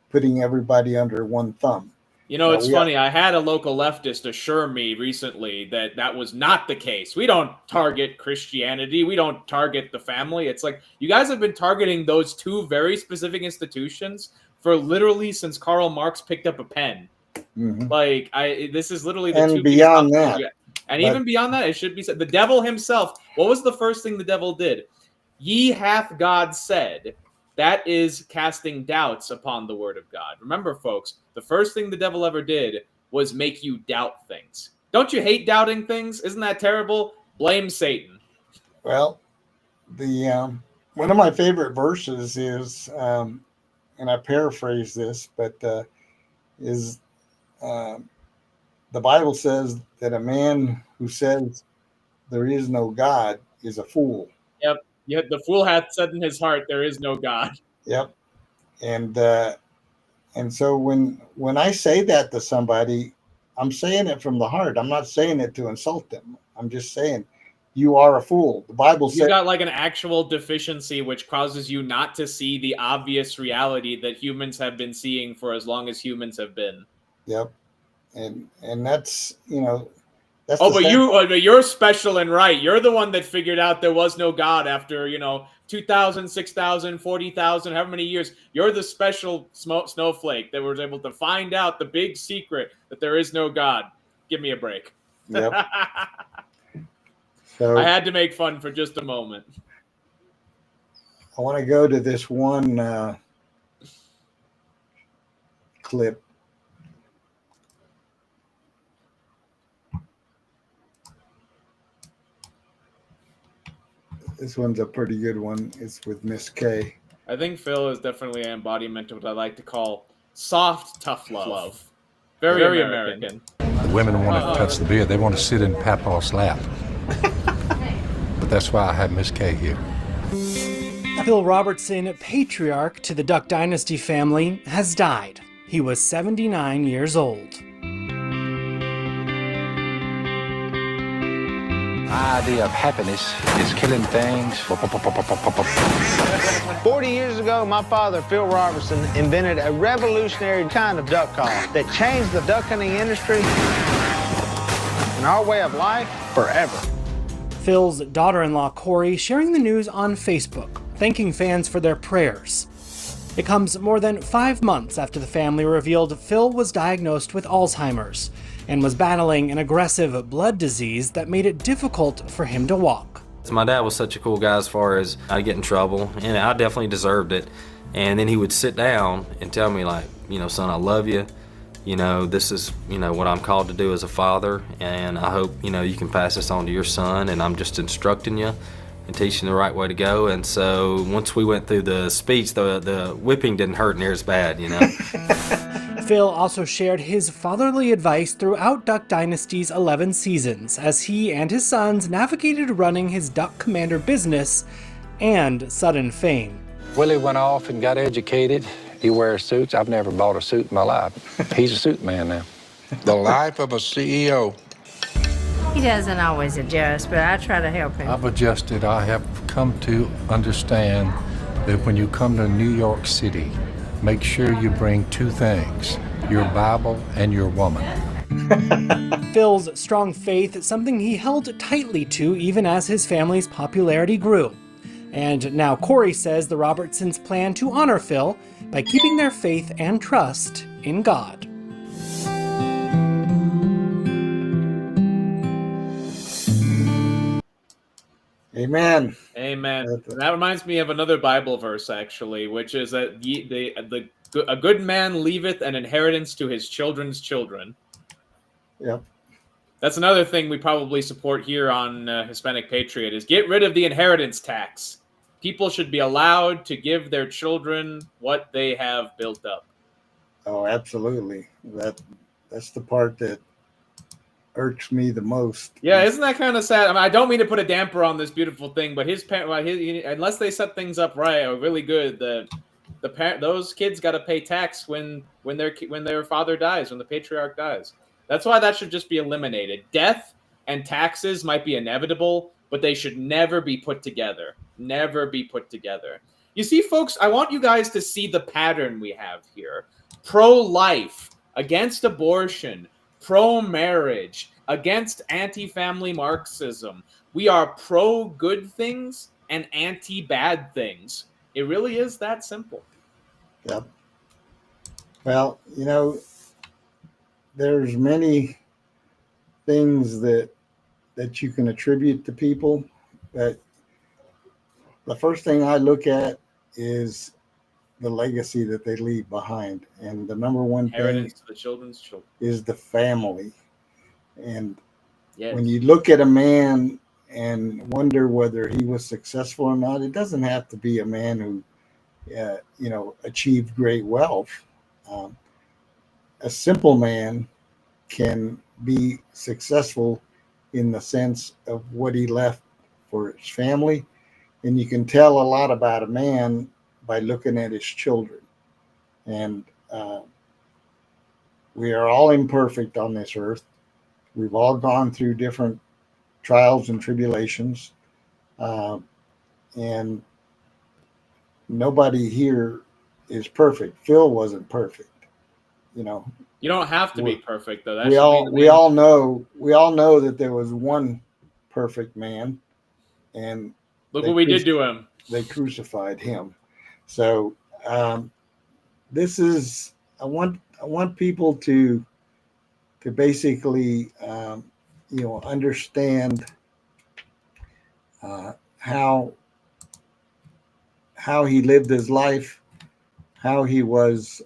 putting everybody under one thumb.
You know, it's funny. I had a local leftist assure me recently that that was not the case. We don't target Christianity. We don't target the family. It's like, you guys have been targeting those two very specific institutions for literally since Karl Marx picked up a pen.
Mm-hmm.
Like, this is literally the
and
two
beyond that.
And even beyond that, it should be said, the devil himself, what was the first thing the devil did? Ye hath God said. That is casting doubts upon the word of God. Remember, folks, the first thing the devil ever did was make you doubt things. Don't you hate doubting things? Isn't that terrible? Blame Satan.
Well, the one of my favorite verses is, and I paraphrase this, but is the Bible says that a man who says there is no God is a fool.
Yep. Yet the fool hath said in his heart, there is no God.
Yep. And so when I say that to somebody, I'm saying it from the heart. I'm not saying it to insult them. I'm just saying, you are a fool. The Bible says
you've got like an actual deficiency which causes you not to see the obvious reality that humans have been seeing for as long as humans have been.
Yep. And that's, you know, that's
but you're special and right. You're the one that figured out there was no God after, 2,000, 6,000, 40,000, however many years. You're the special snowflake that was able to find out the big secret that there is no God. Give me a break.
Yep. So
I had to make fun for just a moment.
I want to go to this one clip. This one's a pretty good one. It's with Miss K.
I think Phil is definitely an embodiment of what I like to call soft, tough love. Very American.
The women want to touch the beard. They want to sit in Papaw's lap. But that's why I have Miss K here.
Phil Robertson, patriarch to the Duck Dynasty family, has died. He was 79 years old.
My idea of happiness is killing things.
40 years ago, my father, Phil Robertson, invented a revolutionary kind of duck call that changed the duck hunting industry and our way of life forever.
Phil's daughter-in-law, Corey, sharing the news on Facebook, thanking fans for their prayers. It comes more than 5 months after the family revealed Phil was diagnosed with Alzheimer's and was battling an aggressive blood disease that made it difficult for him to walk.
My dad was such a cool guy as far as I'd get in trouble, and I definitely deserved it. And then he would sit down and tell me, like, son, I love you. This is, what I'm called to do as a father, and I hope, you can pass this on to your son, and I'm just instructing you. and teach them the right way to go. And so once we went through the speech, the whipping didn't hurt near as bad, you know.
Phil also shared his fatherly advice throughout Duck Dynasty's 11 seasons as he and his sons navigated running his Duck Commander business and sudden fame.
Willie went off and got educated. He wears suits. I've never bought a suit in my life. He's a suit man now.
The life of a CEO.
He doesn't always adjust, but I try to help him.
I've adjusted. I have come to understand that when you come to New York City, make sure you bring two things, your Bible and your woman.
Phil's strong faith is something he held tightly to even as his family's popularity grew. And now Corey says the Robertsons plan to honor Phil by keeping their faith and trust in God.
Amen.
Amen. That reminds me of another Bible verse, actually, which is that a good man leaveth an inheritance to his children's children.
Yep.
That's another thing we probably support here on Hispanic Patriot is get rid of the inheritance tax. People should be allowed to give their children what they have built up.
Oh, absolutely. That's the part that irks me the most.
Yeah, isn't that kind of sad? I mean, I don't mean to put a damper on this beautiful thing, but unless they set things up right or really good, those kids got to pay tax when their father dies, when the patriarch dies. That's why that should just be eliminated. Death and taxes might be inevitable, but they should never be put together. Never be put together. You see, folks, I want you guys to see the pattern we have here. Pro-life, against abortion, pro-marriage, against anti-family Marxism. We are pro-good things and anti-bad things. It really is that simple.
Yep. Well, there's many things that you can attribute to people, but the first thing I look at is the legacy that they leave behind. And the number one thing
to the children's children
is the family. And
yes.
When you look at a man and wonder whether he was successful or not, it doesn't have to be a man who, achieved great wealth. A simple man can be successful in the sense of what he left for his family. And you can tell a lot about a man by looking at his children. And we are all imperfect on this earth. We've all gone through different trials and tribulations. And nobody here is perfect. Phil wasn't perfect. You
don't have to be perfect, though.
We all know that there was one perfect man, and
look what we did to him.
They crucified him. So this is I want people to basically understand how he lived his life, how he was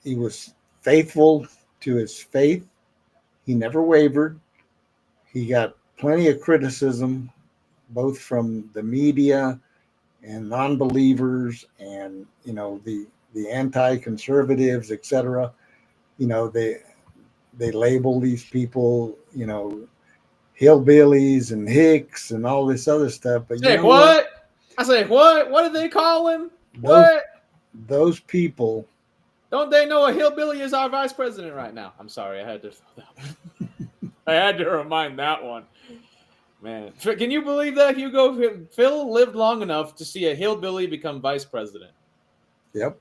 he was faithful to his faith. He never wavered. He got plenty of criticism, both from the media and non-believers and, the anti-conservatives, etc. They label these people, hillbillies and hicks and all this other stuff. But
what? I say, what? What did they call him? What?
Those people.
Don't they know a hillbilly is our vice president right now? I'm sorry, I had to throw that one. I had to remind that one. Man, can you believe that, Hugo? Phil lived long enough to see a hillbilly become vice president.
Yep.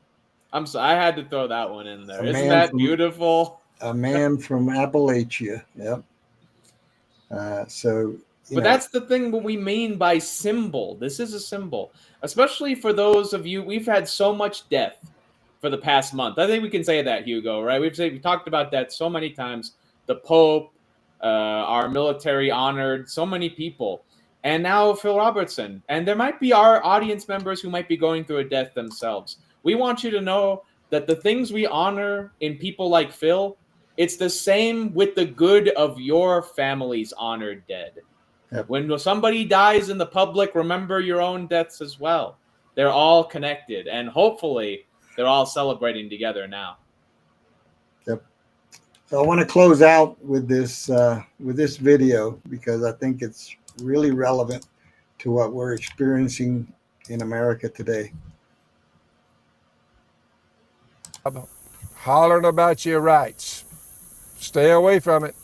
I had to throw that one in there. Isn't that beautiful?
A man from Appalachia. Yep.
But that's the thing what we mean by symbol. This is a symbol, especially for those of you. We've had so much death for the past month. I think we can say that, Hugo, right? We've talked about that so many times. The Pope, our military honored so many people, and now Phil Robertson. And there might be our audience members who might be going through a death themselves. We want you to know that the things we honor in people like Phil It's the same with the good of your family's honored dead.
Yep.
When somebody dies in the public, remember your own deaths as well. They're all connected, and hopefully they're all celebrating together now.
Yep. So I want to close out with this video because I think it's really relevant to what we're experiencing in America today.
Hollering about your rights. Stay away from it.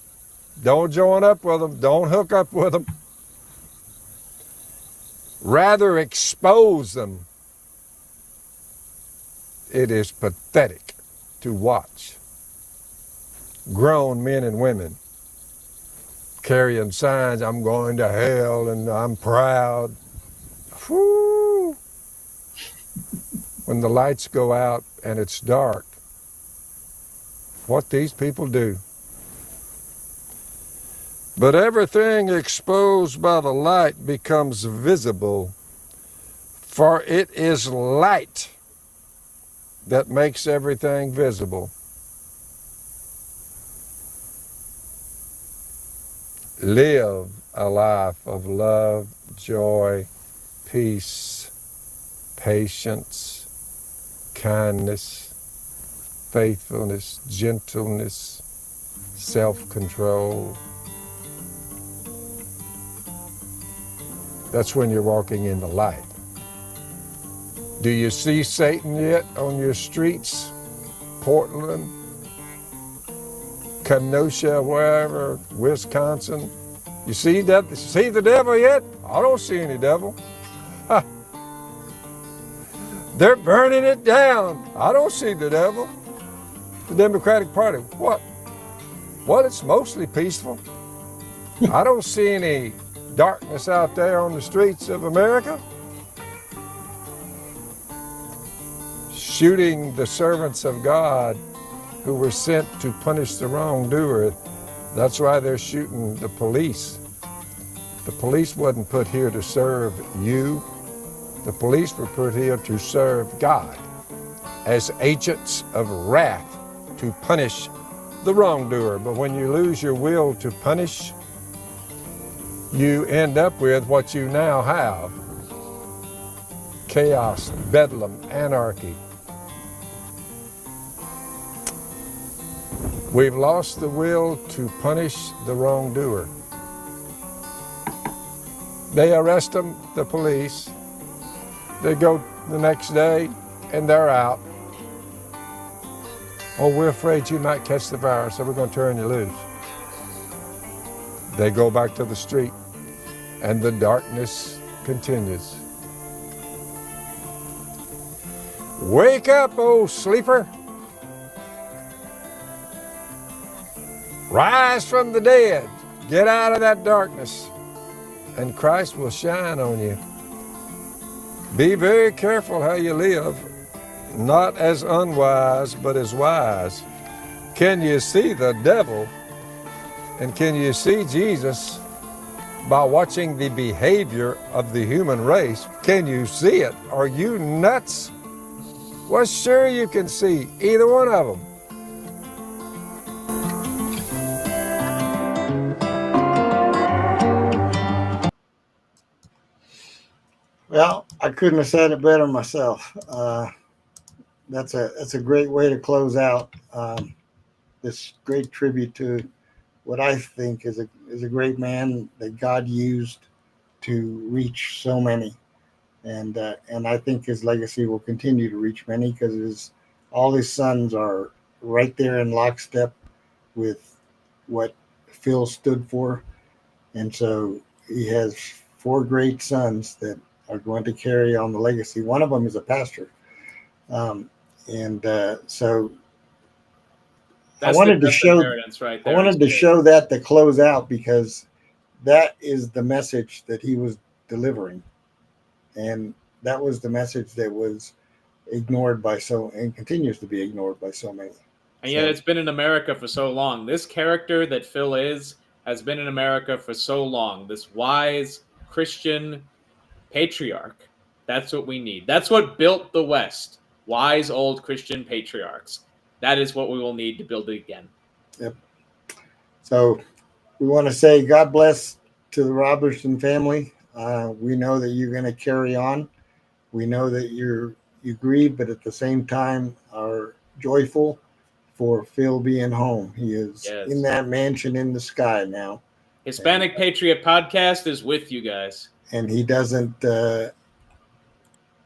Don't join up with them. Don't hook up with them. Rather expose them. It is pathetic to watch grown men and women carrying signs, I'm going to hell and I'm proud. Whew. When the lights go out and it's dark, what these people do. But everything exposed by the light becomes visible, for it is light that makes everything visible. Live a life of love, joy, peace, patience, kindness, faithfulness, gentleness, self-control. That's when you're walking in the light. Do you see Satan yet on your streets? Portland, Kenosha, wherever, Wisconsin. You see the devil yet? I don't see any devil. Ha. They're burning it down. I don't see the devil. The Democratic Party, what? Well, it's mostly peaceful. I don't see any darkness out there on the streets of America. Shooting the servants of God who were sent to punish the wrongdoer. That's why they're shooting the police. The police wasn't put here to serve you. The police were put here to serve God as agents of wrath to punish the wrongdoer. But when you lose your will to punish, you end up with what you now have. Chaos, bedlam, anarchy. We've lost the will to punish the wrongdoer. They arrest them, the police. They go the next day and they're out. Oh, we're afraid you might catch the virus, so we're going to turn you loose. They go back to the street and the darkness continues. Wake up, oh sleeper. Rise from the dead. Get out of that darkness, and Christ will shine on you. Be very careful how you live, not as unwise, but as wise. Can you see the devil, and can you see Jesus by watching the behavior of the human race? Can you see it? Are you nuts? Well, sure you can see either one of them.
Well, I couldn't have said it better myself. That's a great way to close out this great tribute to what I think is a great man that God used to reach so many, and I think his legacy will continue to reach many because all his sons are right there in lockstep with what Phil stood for, and so he has 4 great sons that are going to carry on the legacy. One of them is a pastor. So
That's
I wanted to show
right there.
I wanted to show that to close out because that is the message that he was delivering. And that was the message that was ignored by and continues to be ignored by so many.
And yet it's been in America for so long. This character that Phil has been in America for so long. This wise Christian patriarch. That's what we need. That's what built the West. Wise old Christian patriarchs. That is what we will need to build it again.
Yep. So we want to say God bless to the Robertson family. We know that you're going to carry on. We know that you grieve, but at the same time are joyful for Phil being home. He is in that mansion in the sky now.
Hispanic Patriot podcast is with you guys.
And he doesn't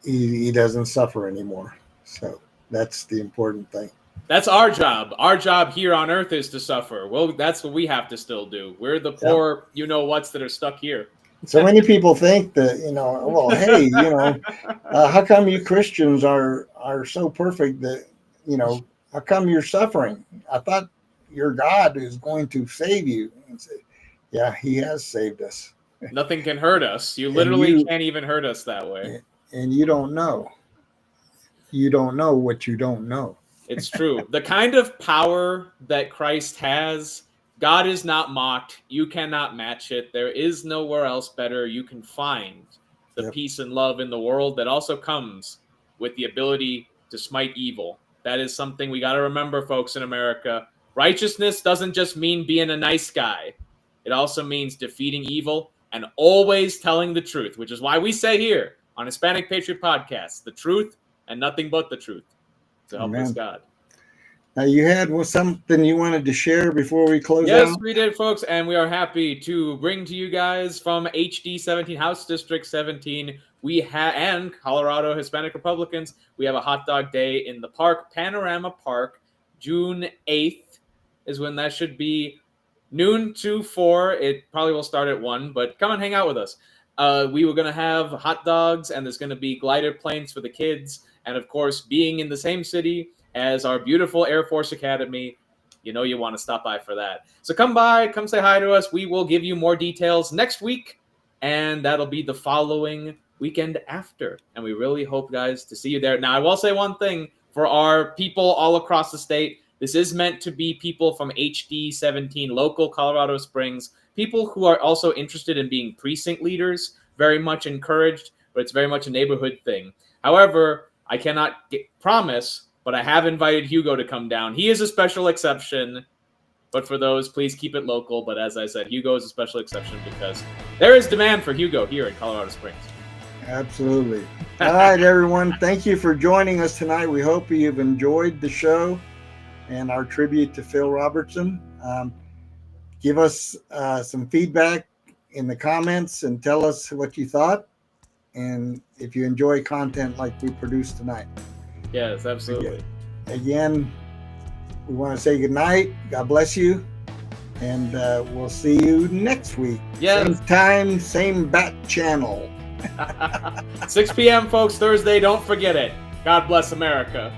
he doesn't suffer anymore. So that's the important thing.
That's our job. Our job here on Earth is to suffer. Well, that's what we have to still do. We're the poor, you-know-whats that are stuck here.
So many people think that, well, hey, how come you Christians are so perfect that, how come you're suffering? I thought your God is going to save you. And say, yeah, he has saved us.
Nothing can hurt us. You literally can't even hurt us that way.
And you don't know. You don't know what you don't know.
It's true. The kind of power that Christ has, God is not mocked. You cannot match it. There is nowhere else better you can find the peace and love in the world that also comes with the ability to smite evil. That is something we got to remember, folks, in America. Righteousness doesn't just mean being a nice guy. It also means defeating evil and always telling the truth, which is why we say here on Hispanic Patriot Podcast, the truth and nothing but the truth. So help us God.
Now, you had something you wanted to share before we close out?
Yes, we did, folks, and we are happy to bring to you guys from HD 17, House District 17, and Colorado Hispanic Republicans, we have a hot dog day in the park, Panorama Park, June 8th is when that should be, noon to 4. It probably will start at 1, but come and hang out with us. We were going to have hot dogs, and there's going to be glider planes for the kids. And, of course, being in the same city as our beautiful Air Force Academy, you want to stop by for that. So come by, come say hi to us. We will give you more details next week, and that'll be the following weekend after. And we really hope, guys, to see you there. Now, I will say one thing for our people all across the state. This is meant to be people from HD 17, local Colorado Springs, people who are also interested in being precinct leaders, very much encouraged, but it's very much a neighborhood thing. However, I cannot promise, but I have invited Hugo to come down. He is a special exception, but for those, please keep it local. But as I said, Hugo is a special exception because there is demand for Hugo here in Colorado Springs.
Absolutely. All right, everyone. Thank you for joining us tonight. We hope you've enjoyed the show and our tribute to Phil Robertson. Give us some feedback in the comments and tell us what you thought. And if you enjoy content like we produced tonight.
Yes, absolutely.
Again, we want to say good night. God bless you. And we'll see you next week.
Yes.
Same time, same bat channel.
6 p.m., folks, Thursday. Don't forget it. God bless America.